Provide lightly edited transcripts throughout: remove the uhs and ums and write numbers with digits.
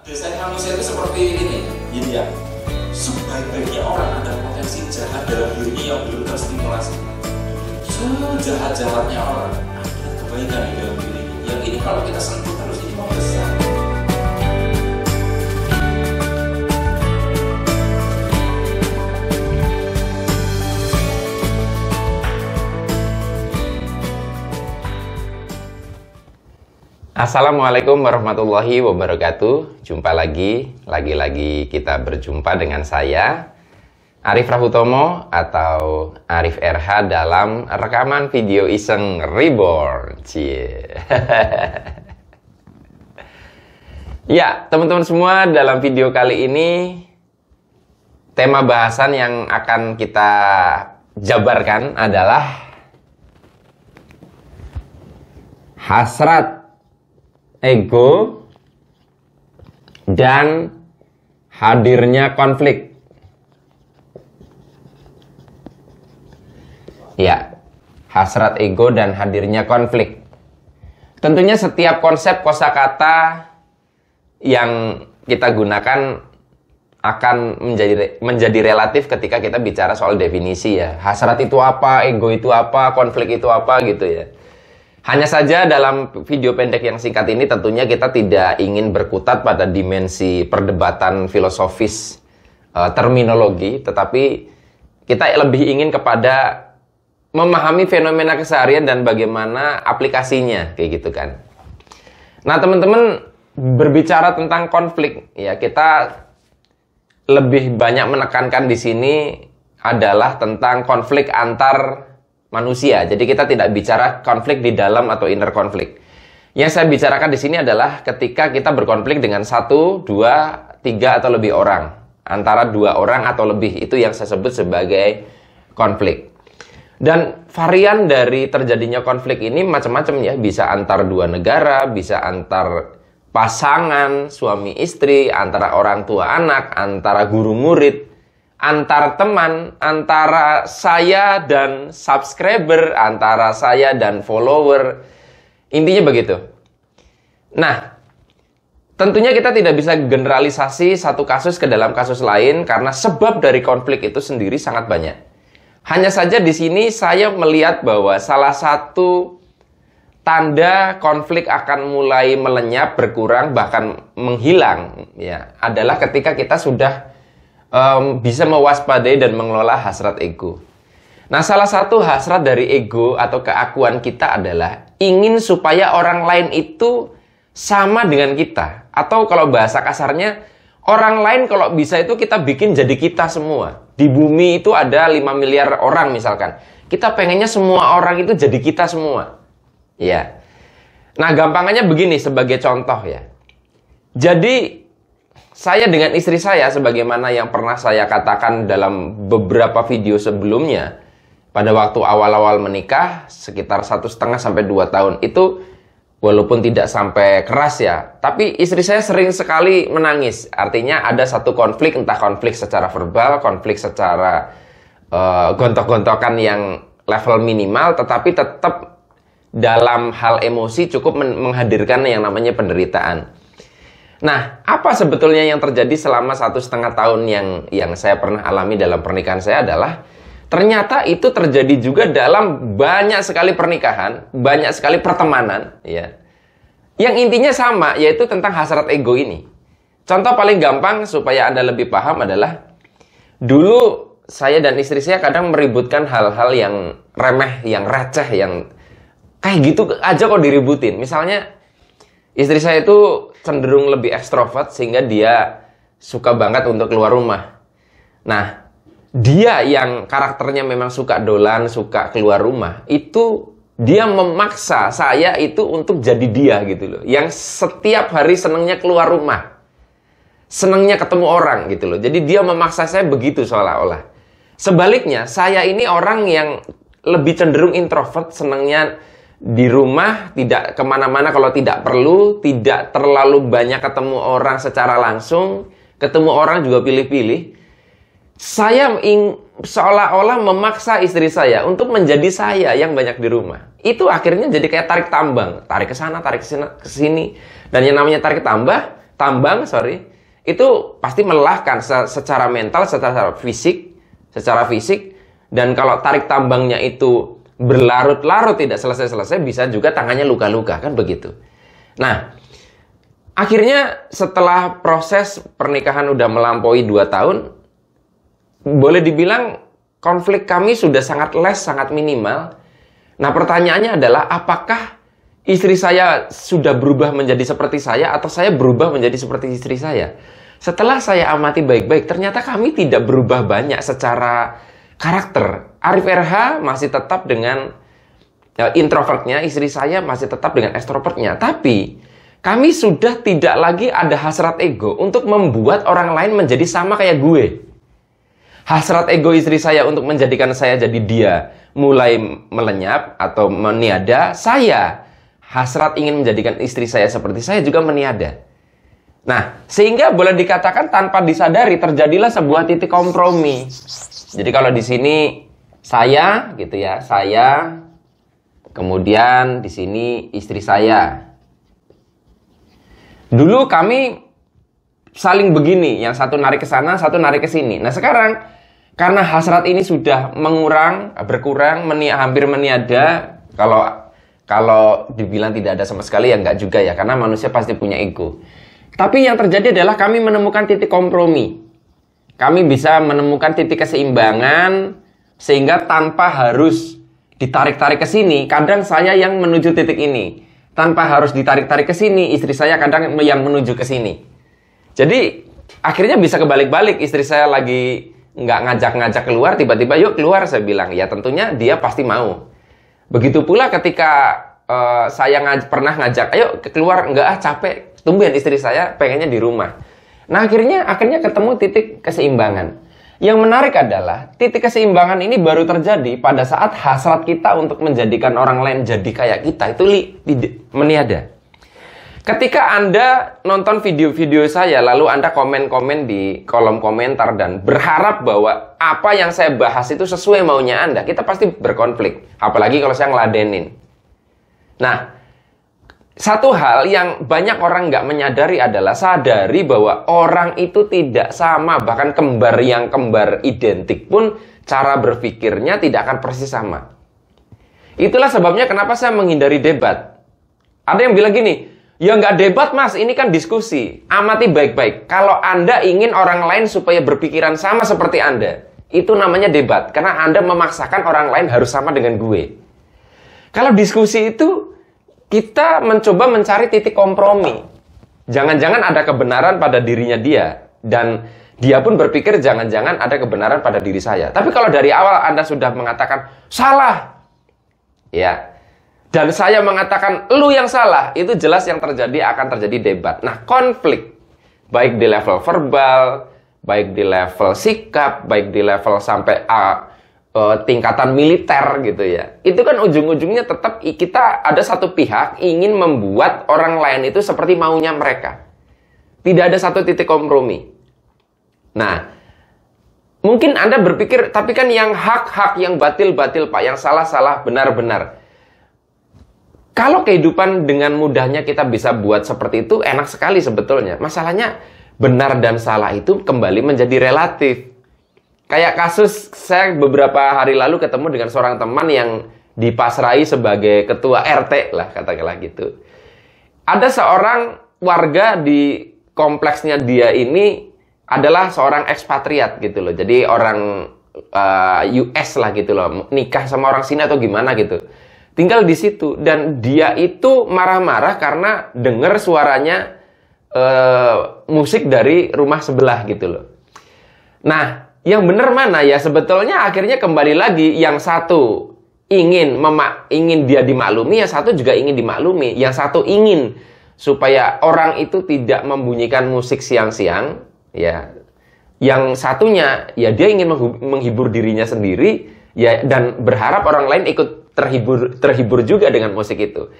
Biasanya manusia itu seperti ini, yin yang sebaik-baiknya orang ada potensi jahat dalam dirinya yang belum terstimulasi. Sejahat-jahatnya orang ada kebaikan di dalam diri. Yang ini kalau kita sentuh terus ini mau besar. Assalamualaikum warahmatullahi wabarakatuh. Jumpa lagi kita berjumpa dengan saya Arif Rahutomo atau Arif RH dalam rekaman video iseng Reborn. Ya, teman-teman semua, dalam video kali ini tema bahasan yang akan kita jabarkan adalah hasrat ego dan hadirnya konflik. Ya, hasrat ego dan hadirnya konflik. Tentunya setiap konsep kosakata yang kita gunakan akan menjadi relatif ketika kita bicara soal definisi ya. Hasrat itu apa, ego itu apa, konflik itu apa gitu ya. Hanya saja dalam video pendek yang singkat ini tentunya kita tidak ingin berkutat pada dimensi perdebatan filosofis terminologi, tetapi kita lebih ingin kepada memahami fenomena keseharian dan bagaimana aplikasinya, kayak gitu kan. Nah, teman-teman, berbicara tentang konflik, ya kita lebih banyak menekankan di sini adalah tentang konflik antar manusia. Jadi kita tidak bicara konflik di dalam atau inner konflik. Yang saya bicarakan di sini adalah ketika kita berkonflik dengan 1, 2, 3 atau lebih orang. Antara 2 orang atau lebih, itu yang saya sebut sebagai konflik. Dan varian dari terjadinya konflik ini macam-macam ya. Bisa antar 2 negara, bisa antar pasangan, suami istri, antara orang tua anak, antara guru murid, antar teman, antara saya dan subscriber, antara saya dan follower. Intinya begitu. Nah, tentunya kita tidak bisa generalisasi satu kasus ke dalam kasus lain karena sebab dari konflik itu sendiri sangat banyak. Hanya saja di sini saya melihat bahwa salah satu tanda konflik akan mulai melenyap, berkurang, bahkan menghilang ya, adalah ketika kita sudah bisa mewaspadai dan mengelola hasrat ego. Nah, salah satu hasrat dari ego atau keakuan kita adalah ingin supaya orang lain itu sama dengan kita. Atau kalau bahasa kasarnya, orang lain kalau bisa itu kita bikin jadi kita semua. Di bumi itu ada 5 miliar orang misalkan. Kita pengennya semua orang itu jadi kita semua. Ya. Nah, gampangannya begini sebagai contoh ya. Jadi saya dengan istri saya, sebagaimana yang pernah saya katakan dalam beberapa video sebelumnya, pada waktu awal-awal menikah, sekitar 1,5 sampai 2 tahun, itu walaupun tidak sampai keras ya, tapi istri saya sering sekali menangis. Artinya ada satu konflik, entah konflik secara verbal, konflik secara gontok-gontokan yang level minimal, tetapi tetap dalam hal emosi cukup menghadirkan yang namanya penderitaan. Nah, apa sebetulnya yang terjadi selama 1,5 tahun yang saya pernah alami dalam pernikahan saya adalah ternyata itu terjadi juga dalam banyak sekali pernikahan, banyak sekali pertemanan, ya. Yang intinya sama, yaitu tentang hasrat ego ini. Contoh paling gampang supaya Anda lebih paham adalah dulu saya dan istri saya kadang meributkan hal-hal yang remeh, yang receh, yang kayak gitu aja kok diributin. Misalnya istri saya itu cenderung lebih ekstrovert sehingga dia suka banget untuk keluar rumah. Nah, dia yang karakternya memang suka dolan, suka keluar rumah, itu dia memaksa saya itu untuk jadi dia gitu loh. Yang setiap hari senengnya keluar rumah. Senengnya ketemu orang gitu loh. Jadi dia memaksa saya begitu seolah-olah. Sebaliknya, saya ini orang yang lebih cenderung introvert, senengnya di rumah, tidak kemana-mana kalau tidak perlu, tidak terlalu banyak ketemu orang secara langsung, ketemu orang juga pilih-pilih. Saya seolah-olah memaksa istri saya untuk menjadi saya yang banyak di rumah. Itu akhirnya jadi kayak tarik tambang, tarik ke sana, tarik ke sini. Dan yang namanya tarik tambah, tambang, itu pasti melelahkan secara mental, secara fisik, dan kalau tarik tambangnya itu berlarut-larut tidak selesai-selesai, bisa juga tangannya luka-luka, kan begitu. Nah, akhirnya setelah proses pernikahan udah melampaui 2 tahun, boleh dibilang konflik kami sudah sangat sangat minimal. Nah, pertanyaannya adalah apakah istri saya sudah berubah menjadi seperti saya atau saya berubah menjadi seperti istri saya? Setelah saya amati baik-baik, ternyata kami tidak berubah banyak secara karakter. Arif RH masih tetap dengan introvertnya, istri saya masih tetap dengan extrovertnya. Tapi kami sudah tidak lagi ada hasrat ego untuk membuat orang lain menjadi sama kayak gue. Hasrat ego istri saya untuk menjadikan saya jadi dia mulai melenyap atau meniada. Saya hasrat ingin menjadikan istri saya seperti saya juga meniada. Nah, sehingga boleh dikatakan tanpa disadari terjadilah sebuah titik kompromi. Jadi kalau di sini saya gitu ya, saya, kemudian di sini istri saya. Dulu kami saling begini, yang satu narik ke sana, satu narik ke sini. Nah sekarang, karena hasrat ini sudah berkurang, hampir meniada, kalau dibilang tidak ada sama sekali ya enggak juga ya, karena manusia pasti punya ego. Tapi yang terjadi adalah kami menemukan titik kompromi. Kami bisa menemukan titik keseimbangan, sehingga tanpa harus ditarik-tarik ke sini, kadang saya yang menuju titik ini. Tanpa harus ditarik-tarik ke sini, istri saya kadang yang menuju ke sini. Jadi, akhirnya bisa kebalik-balik. Istri saya lagi nggak ngajak-ngajak keluar, tiba-tiba yuk keluar, saya bilang. Ya tentunya dia pasti mau. Begitu pula ketika saya pernah ngajak, ayo keluar, enggak capek. Tumben istri saya pengennya di rumah. Nah, akhirnya ketemu titik keseimbangan. Yang menarik adalah titik keseimbangan ini baru terjadi pada saat hasrat kita untuk menjadikan orang lain jadi kayak kita itu meniada. Ketika Anda nonton video-video saya lalu Anda komen-komen di kolom komentar dan berharap bahwa apa yang saya bahas itu sesuai maunya Anda, kita pasti berkonflik. Apalagi kalau saya ngeladenin. Nah, satu hal yang banyak orang nggak menyadari adalah sadari bahwa orang itu tidak sama. Bahkan kembar identik pun cara berpikirnya tidak akan persis sama. Itulah sebabnya kenapa saya menghindari debat. Ada yang bilang gini, ya nggak debat mas, ini kan diskusi. Amati baik-baik. Kalau Anda ingin orang lain supaya berpikiran sama seperti Anda, itu namanya debat. Karena Anda memaksakan orang lain harus sama dengan gue. Kalau diskusi itu kita mencoba mencari titik kompromi. Jangan-jangan ada kebenaran pada dirinya dia. Dan dia pun berpikir jangan-jangan ada kebenaran pada diri saya. Tapi kalau dari awal Anda sudah mengatakan salah, ya, dan saya mengatakan lu yang salah, itu jelas yang terjadi akan terjadi debat. Nah, konflik, baik di level verbal, baik di level sikap, baik di level sampai tingkatan militer gitu ya. Itu kan ujung-ujungnya tetap kita ada satu pihak ingin membuat orang lain itu seperti maunya mereka. Tidak ada satu titik kompromi. Nah, mungkin Anda berpikir, tapi kan yang hak-hak, yang batil-batil Pak, yang salah-salah, benar-benar. Kalau kehidupan dengan mudahnya kita bisa buat seperti itu, enak sekali sebetulnya. Masalahnya, benar dan salah itu kembali menjadi relatif. Kayak kasus saya beberapa hari lalu ketemu dengan seorang teman yang dipasrai sebagai ketua RT lah, katakanlah gitu. Ada seorang warga di kompleksnya dia ini adalah seorang ekspatriat gitu loh. Jadi orang US lah gitu loh, nikah sama orang sini atau gimana gitu. Tinggal di situ dan dia itu marah-marah karena dengar suaranya musik dari rumah sebelah gitu loh. Nah, yang benar mana ya? Sebetulnya akhirnya kembali lagi, yang satu ingin dia dimaklumi, yang satu juga ingin dimaklumi. Yang satu ingin supaya orang itu tidak membunyikan musik siang-siang, ya. Yang satunya ya dia ingin menghibur dirinya sendiri, ya, dan berharap orang lain ikut terhibur juga dengan musik itu.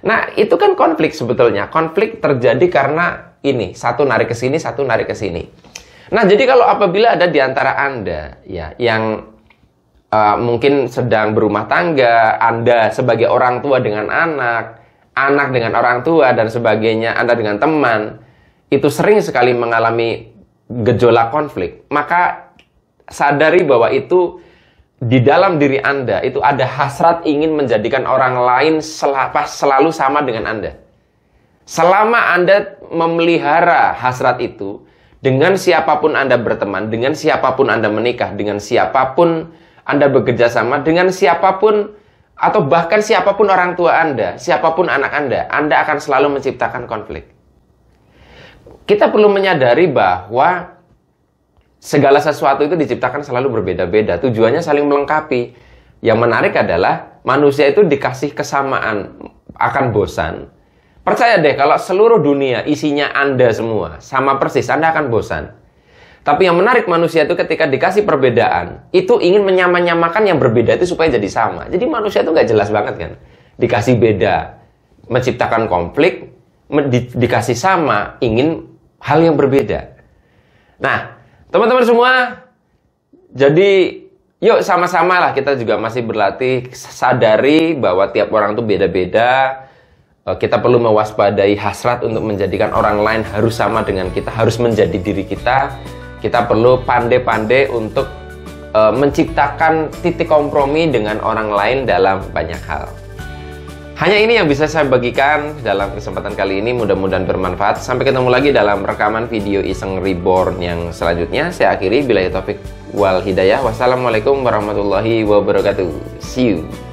Nah, itu kan konflik sebetulnya. Konflik terjadi karena ini, satu narik ke sini, satu narik ke sini. Nah, jadi kalau apabila ada di antara Anda ya yang mungkin sedang berumah tangga, Anda sebagai orang tua dengan anak, anak dengan orang tua dan sebagainya, Anda dengan teman, itu sering sekali mengalami gejolak konflik, maka sadari bahwa itu di dalam diri Anda itu ada hasrat ingin menjadikan orang lain selalu sama dengan Anda. Selama Anda memelihara hasrat itu, dengan siapapun Anda berteman, dengan siapapun Anda menikah, dengan siapapun Anda bekerja sama, dengan siapapun atau bahkan siapapun orang tua Anda, siapapun anak Anda akan selalu menciptakan konflik. Kita perlu menyadari bahwa segala sesuatu itu diciptakan selalu berbeda-beda, tujuannya saling melengkapi. Yang menarik adalah manusia itu dikasih kesamaan akan bosan. Percaya deh, kalau seluruh dunia isinya Anda semua sama persis, Anda akan bosan. Tapi yang menarik manusia itu ketika dikasih perbedaan, itu ingin menyamakan yang berbeda itu supaya jadi sama. Jadi manusia itu nggak jelas banget kan. Dikasih beda, menciptakan konflik, dikasih sama, ingin hal yang berbeda. Nah, teman-teman semua, jadi yuk sama-sama lah kita juga masih berlatih, sadari bahwa tiap orang itu beda-beda. Kita perlu mewaspadai hasrat untuk menjadikan orang lain harus sama dengan kita, harus menjadi diri kita. Kita perlu pandai-pandai untuk menciptakan titik kompromi dengan orang lain dalam banyak hal. Hanya ini yang bisa saya bagikan dalam kesempatan kali ini, mudah-mudahan bermanfaat. Sampai ketemu lagi dalam rekaman video Iseng Reborn yang selanjutnya. Saya akhiri, billahi taufik wal hidayah. Wassalamualaikum warahmatullahi wabarakatuh. See you.